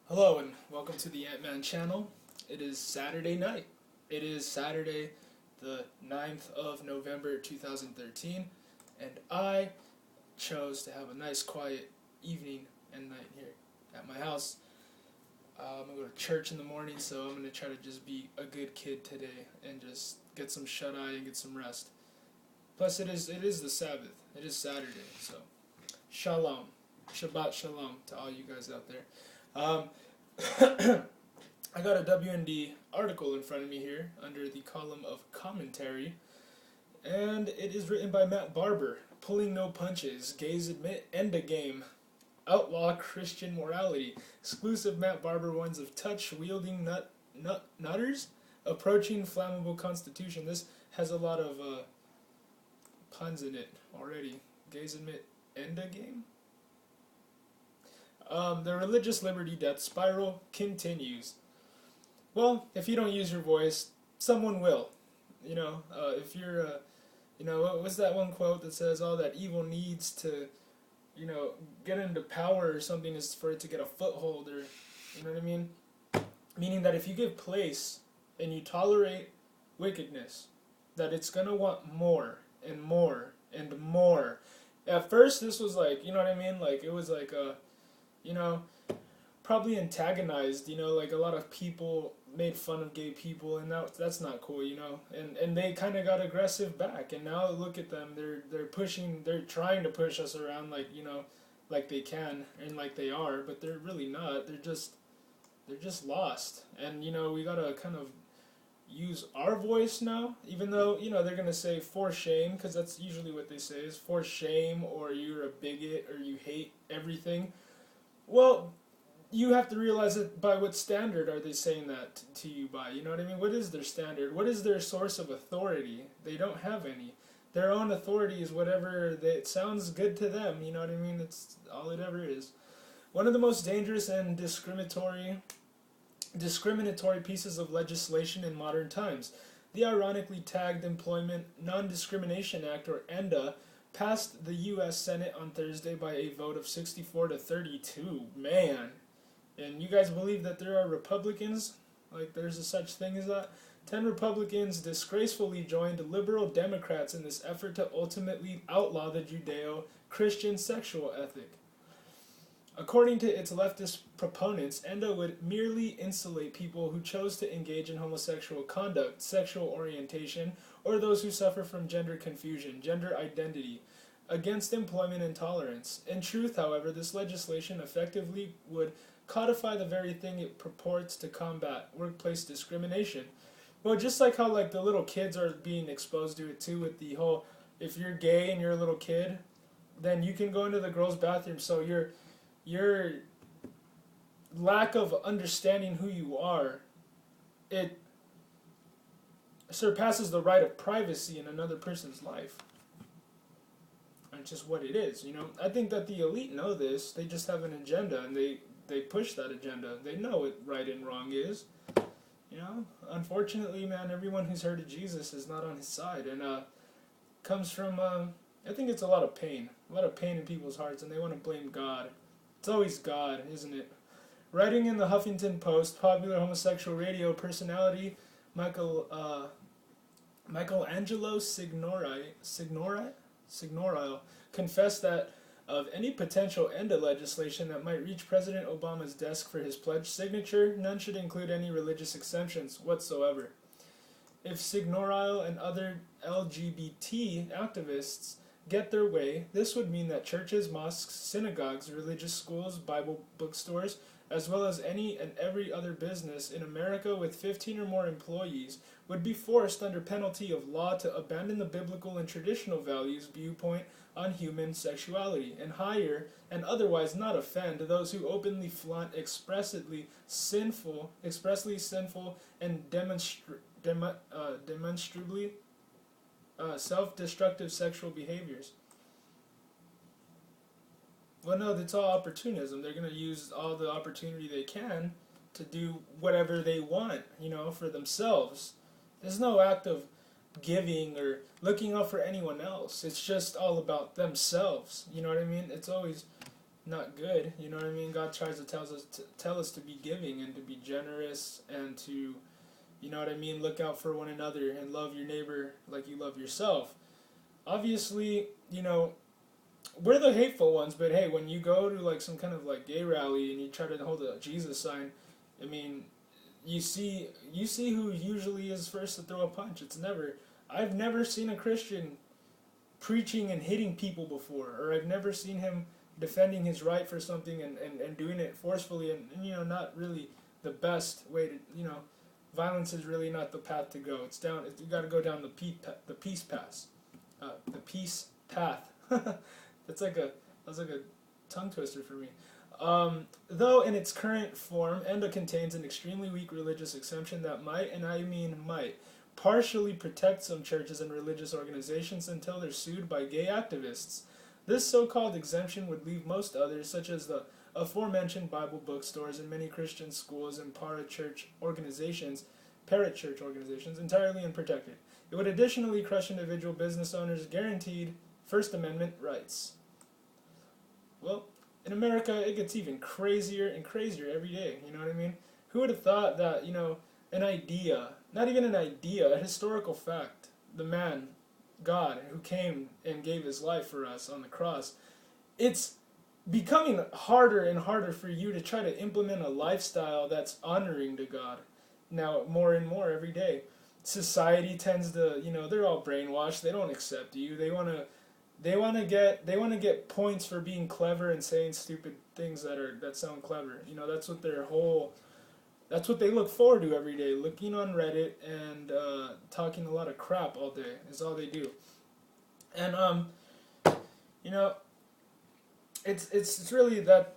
Hello and welcome to the Ant-Man channel. It is Saturday night. It is Saturday the 9th of November 2013 and I chose to have a nice quiet evening and night here at my house. I'm going to go to church in the morning, so I'm going to try to just be a good kid today and just get some shut-eye and get some rest. Plus it is the Sabbath. It is Saturday, so shalom. Shabbat shalom to all you guys out there. I got a WND article in front of me here under the column of commentary, and it is written by Matt Barber. Pulling no punches, gays admit end a game, outlaw Christian morality. Exclusive Matt Barber warns of touch-wielding nutters approaching flammable constitution. This has a lot of puns in it already. Gays admit end a game? The religious liberty death spiral continues. Well, if you don't use your voice, someone will. If you're, what's that one quote that says, all that evil needs to, get into power or something is for it to get a foothold, or, you know what I mean? Meaning that if you give place and you tolerate wickedness, that it's going to want more and more and more. At first, this was like, you know what I mean? Like, it was like a... probably antagonized, like a lot of people made fun of gay people, and that's not cool, and they kind of got aggressive back, and now look at them, they're trying to push us around like, like they can, and like they are, but they're really not, they're just lost, and, we gotta kind of use our voice now, even though, they're gonna say for shame, because that's usually what they say, is for shame, or you're a bigot, or you hate everything. Well, you have to realize that by what standard are they saying that to you by? You know what I mean? What is their standard? What is their source of authority? They don't have any. Their own authority is whatever it sounds good to them. You know what I mean? It's all it ever is. One of the most dangerous and discriminatory pieces of legislation in modern times. The ironically tagged Employment Non-Discrimination Act, or ENDA, passed the U.S. Senate on Thursday by a vote of 64 to 32. Man. And you guys believe that there are Republicans? Like there's a such thing as that? 10 Republicans disgracefully joined liberal Democrats in this effort to ultimately outlaw the Judeo-Christian sexual ethic. According to its leftist proponents, ENDA would merely insulate people who chose to engage in homosexual conduct, sexual orientation, or those who suffer from gender confusion, gender identity, against employment intolerance. In truth, however, this legislation effectively would codify the very thing it purports to combat, workplace discrimination. Well, just like how like the little kids are being exposed to it too, with the whole, if you're gay and you're a little kid, then you can go into the girls' bathroom, so your lack of understanding who you are, it surpasses the right of privacy in another person's life. It's just what it is, I think that the elite know this. They just have an agenda, and they push that agenda. They know what right and wrong is. Unfortunately, man, everyone who's heard of Jesus is not on his side, and comes from, I think it's a lot of pain in people's hearts, and they want to blame God. It's always God, isn't it? Writing in the Huffington Post, popular homosexual radio personality Michelangelo Signorile confessed that of any potential ENDA legislation that might reach President Obama's desk for his pledge signature, none should include any religious exemptions whatsoever. If Signorile and other LGBT activists get their way, this would mean that churches, mosques, synagogues, religious schools, Bible bookstores, as well as any and every other business in America with 15 or more employees would be forced under penalty of law to abandon the biblical and traditional values viewpoint on human sexuality and hire and otherwise not offend those who openly flaunt expressly sinful and demonstrably self-destructive sexual behaviors. Well, no, that's all opportunism. They're going to use all the opportunity they can to do whatever they want, for themselves. There's no act of giving or looking out for anyone else. It's just all about themselves. You know what I mean? It's always not good. You know what I mean? God tries to tell us to be giving and to be generous and to, you know what I mean, look out for one another and love your neighbor like you love yourself. Obviously, you know, we're the hateful ones, but hey, when you go to like some kind of like gay rally and you try to hold a Jesus sign, I mean, you see who usually is first to throw a punch. I've never seen a Christian preaching and hitting people before, or I've never seen him defending his right for something and doing it forcefully and you know, not really the best way to, you know, violence is really not the path to go. You got to go down the peace path. The peace path. That's like a tongue twister for me. Though in its current form, ENDA contains an extremely weak religious exemption that might, and I mean might, partially protect some churches and religious organizations until they're sued by gay activists. This so-called exemption would leave most others, such as the aforementioned Bible bookstores and many Christian schools and parachurch organizations, entirely unprotected. It would additionally crush individual business owners' guaranteed First Amendment rights. Well, in America, it gets even crazier and crazier every day, you know what I mean? Who would have thought that, you know, an idea, not even an idea, a historical fact, the man, God, who came and gave his life for us on the cross, it's becoming harder and harder for you to try to implement a lifestyle that's honoring to God. Now, more and more every day. Society tends to, you know, they're all brainwashed. They don't accept you. They want to get points for being clever and saying stupid things that sound clever. You know, that's what they look forward to every day, looking on Reddit and talking a lot of crap all day is all they do. And you know, it's really that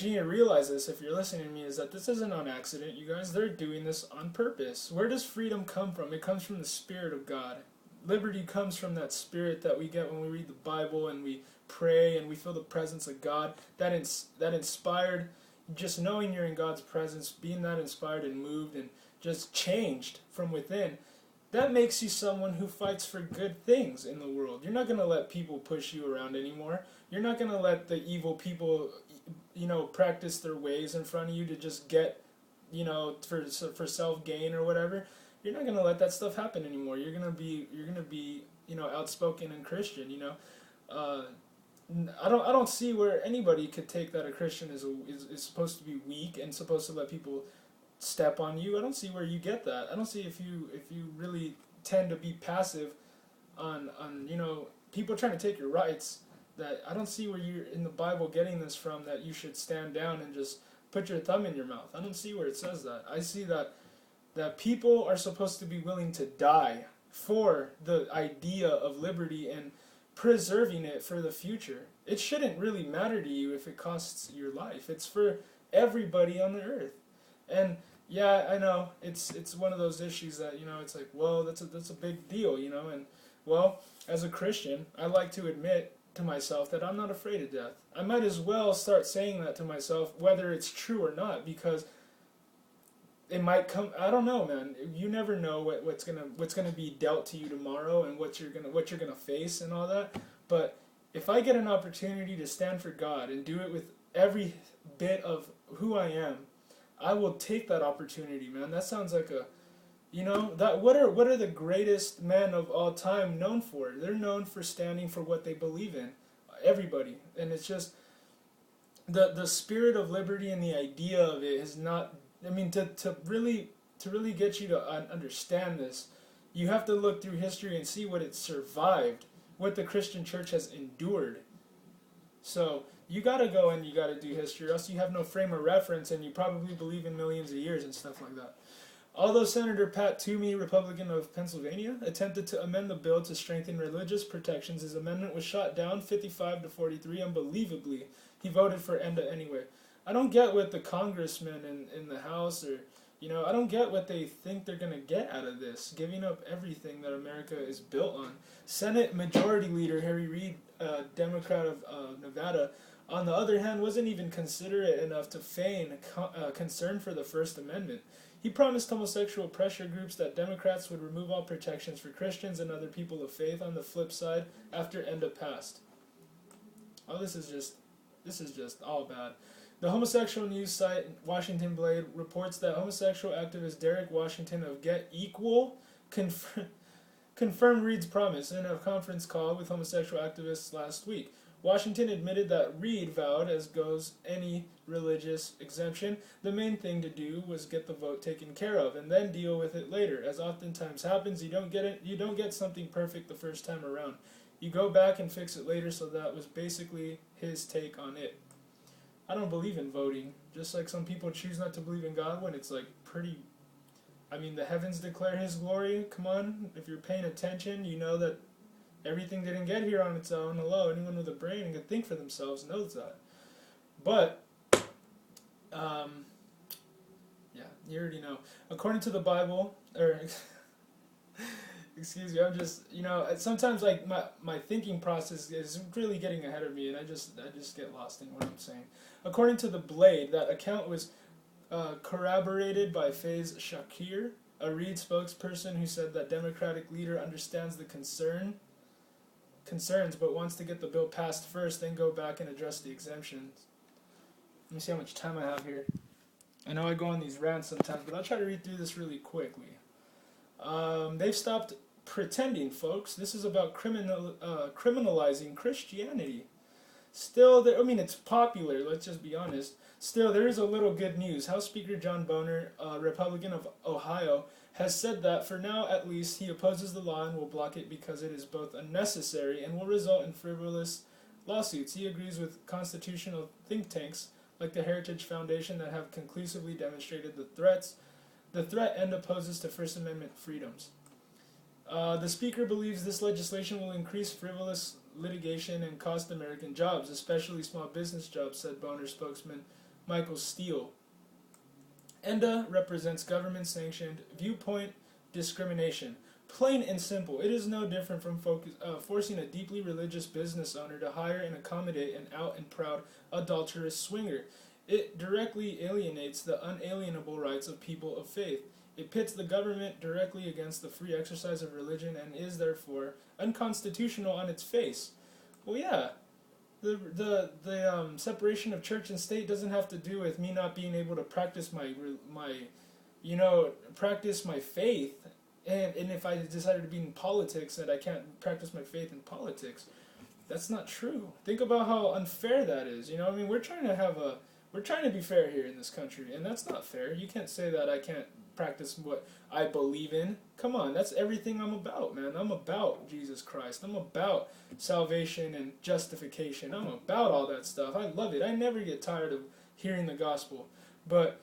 you need to realize this if you're listening to me, is that this isn't on accident, you guys. They're doing this on purpose. Where does freedom come from? It comes from the Spirit of God. Liberty comes from that spirit that we get when we read the Bible and we pray and we feel the presence of God. That inspired, just knowing you're in God's presence, being that inspired and moved and just changed from within, that makes you someone who fights for good things in the world. You're not going to let people push you around anymore. You're not going to let the evil people, you know, practice their ways in front of you to just get, you know, for self-gain or whatever. You're not going to let that stuff happen anymore. You're going to be, you know, outspoken and Christian, you know. I don't see where anybody could take that a Christian is supposed to be weak and supposed to let people step on you. I don't see where you get that. I don't see if you really tend to be passive on you know, people trying to take your rights. That I don't see where you're in the Bible getting this from, that you should stand down and just put your thumb in your mouth. I don't see where it says that. I see that people are supposed to be willing to die for the idea of liberty and preserving it for the future. It shouldn't really matter to you if it costs your life. It's for everybody on the earth. And yeah, I know it's one of those issues that, you know, it's like, well, that's a big deal, you know. And well, as a Christian, I like to admit to myself that I'm not afraid of death. I might as well start saying that to myself, whether it's true or not, because it might come. I don't know, man. You never know what's gonna be dealt to you tomorrow and what you're gonna face and all that. But if I get an opportunity to stand for God and do it with every bit of who I am, I will take that opportunity, man. That sounds like a, you know, that what are the greatest men of all time known for? They're known for standing for what they believe in. Everybody. And it's just the spirit of liberty and the idea of it is not, I mean, to really get you to understand this, you have to look through history and see what it survived, what the Christian church has endured. So you gotta go and you gotta do history, or else you have no frame of reference, and you probably believe in millions of years and stuff like that. Although Senator Pat Toomey, Republican of Pennsylvania, attempted to amend the bill to strengthen religious protections, his amendment was shot down 55-43. Unbelievably, he voted for ENDA anyway. I don't get what the congressmen in the House, or, you know, I don't get what they think they're going to get out of this, giving up everything that America is built on. Senate Majority Leader Harry Reid, Democrat of Nevada, on the other hand, wasn't even considerate enough to feign concern for the First Amendment. He promised homosexual pressure groups that Democrats would remove all protections for Christians and other people of faith on the flip side after ENDA passed. Oh, this This is just all bad. The homosexual news site Washington Blade reports that homosexual activist Derek Washington of Get Equal confirmed Reed's promise in a conference call with homosexual activists last week. Washington admitted that Reed vowed, as goes any religious exemption, the main thing to do was get the vote taken care of and then deal with it later. As oftentimes happens, you don't get something perfect the first time around. You go back and fix it later, so that was basically his take on it. I don't believe in voting. Just like some people choose not to believe in God when it's like pretty... I mean, the heavens declare his glory. Come on, if you're paying attention, you know that everything didn't get here on its own. Hello, anyone with a brain and can think for themselves knows that. But, yeah, you already know. According to the Bible, or... Excuse me, I'm just, sometimes like my thinking process is really getting ahead of me, and I just get lost in what I'm saying. According to the Blade, that account was corroborated by Faiz Shakir, a Reed spokesperson who said that Democratic leader understands the concerns, but wants to get the bill passed first, then go back and address the exemptions. Let me see how much time I have here. I know I go on these rants sometimes, but I'll try to read through this really quickly. They've stopped pretending, folks. This is about criminalizing Christianity. Still, it's popular, let's just be honest. Still, there is a little good news. House Speaker John Boehner, a Republican of Ohio, has said that, for now at least, he opposes the law and will block it because it is both unnecessary and will result in frivolous lawsuits. He agrees with constitutional think tanks like the Heritage Foundation that have conclusively demonstrated the threat and opposes to First Amendment freedoms. The Speaker believes this legislation will increase frivolous litigation and cost American jobs, especially small business jobs, said Boehner spokesman Michael Steele. ENDA represents government-sanctioned viewpoint discrimination. Plain and simple, it is no different from forcing a deeply religious business owner to hire and accommodate an out-and-proud adulterous swinger. It directly alienates the unalienable rights of people of faith. It pits the government directly against the free exercise of religion and is therefore unconstitutional on its face. Well, yeah, the separation of church and state doesn't have to do with me not being able to practice practice my faith. And if I decided to be in politics, that I can't practice my faith in politics. That's not true. Think about how unfair that is. We're trying to be fair here in this country, and that's not fair. You can't say that I can't practice what I believe in. Come on, that's everything I'm about, man. I'm about Jesus Christ. I'm about salvation and justification. I'm about all that stuff. I love it. I never get tired of hearing the gospel. But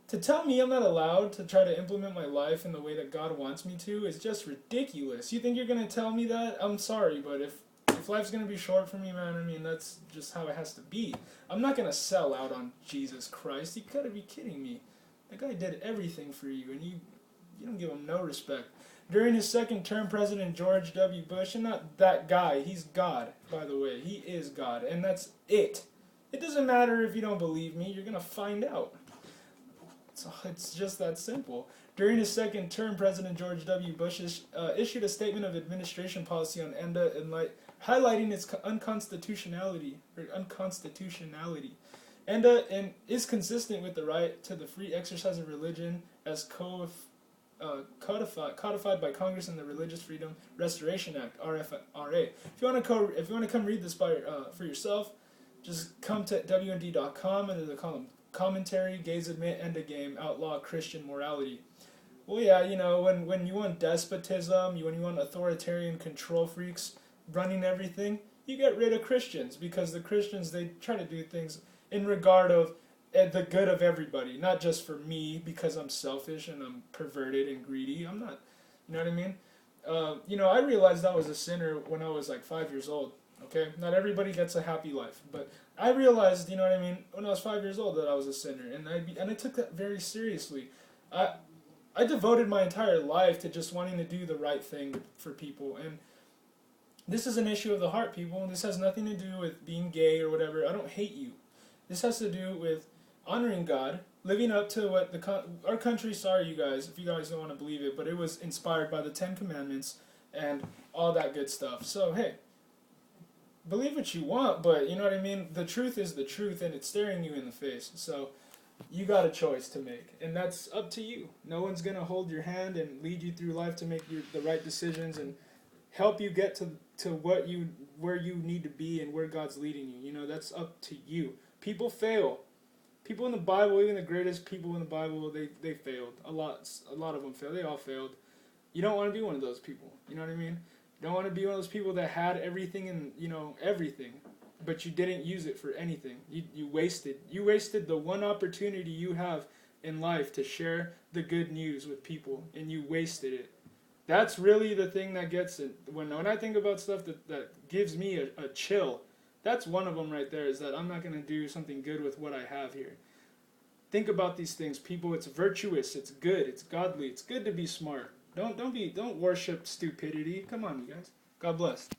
to tell me I'm not allowed to try to implement my life in the way that God wants me to is just ridiculous. You think you're going to tell me that? I'm sorry, but if life's going to be short for me, man, that's just how it has to be. I'm not going to sell out on Jesus Christ. You got to be kidding me. That guy did everything for you, and you don't give him no respect. During his second term, President George W. Bush, and not that guy, he's God, by the way. He is God, and that's it. It doesn't matter if you don't believe me. You're going to find out. It's just that simple. During his second term, President George W. Bush issued a statement of administration policy on ENDA highlighting its unconstitutionality. ENDA is consistent with the right to the free exercise of religion as codified by Congress in the Religious Freedom Restoration Act, RFRA. If you want to come read this for yourself, just come to WND.com under the column Commentary, Gays Admit ENDA Game, Outlaw Christian Morality. Well, yeah, when you want despotism, when you want authoritarian control freaks running everything, you get rid of Christians, because the Christians, they try to do things in regard of the good of everybody, not just for me because I'm selfish and I'm perverted and greedy. I'm not, you know what I mean? I realized I was a sinner when I was like 5 years old. Okay, not everybody gets a happy life, but I realized, when I was 5 years old, that I was a sinner, and I took that very seriously. I devoted my entire life to just wanting to do the right thing for people, and this is an issue of the heart, people. This has nothing to do with being gay or whatever. I don't hate you. This has to do with honoring God, living up to what our country, sorry you guys, if you guys don't want to believe it, but it was inspired by the Ten Commandments and all that good stuff. So, hey, believe what you want, but you know what I mean? The truth is the truth, and it's staring you in the face. So you got a choice to make, and that's up to you. No one's gonna hold your hand and lead you through life to make the right decisions and help you get to where you need to be and where God's leading you. You know, that's up to you. People fail. People in the Bible, even the greatest people in the Bible, they failed. A lot of them failed. They all failed. You don't want to be one of those people. You know what I mean? You don't want to be one of those people that had everything and, you know, everything, but you didn't use it for anything. You wasted. You wasted the one opportunity you have in life to share the good news with people, and you wasted it. That's really the thing that gets it. When I think about stuff that gives me a chill, that's one of them right there, is that I'm not going to do something good with what I have here. Think about these things, people. It's virtuous, it's good, it's godly, it's good to be smart. Don't worship stupidity. Come on, you guys. God bless.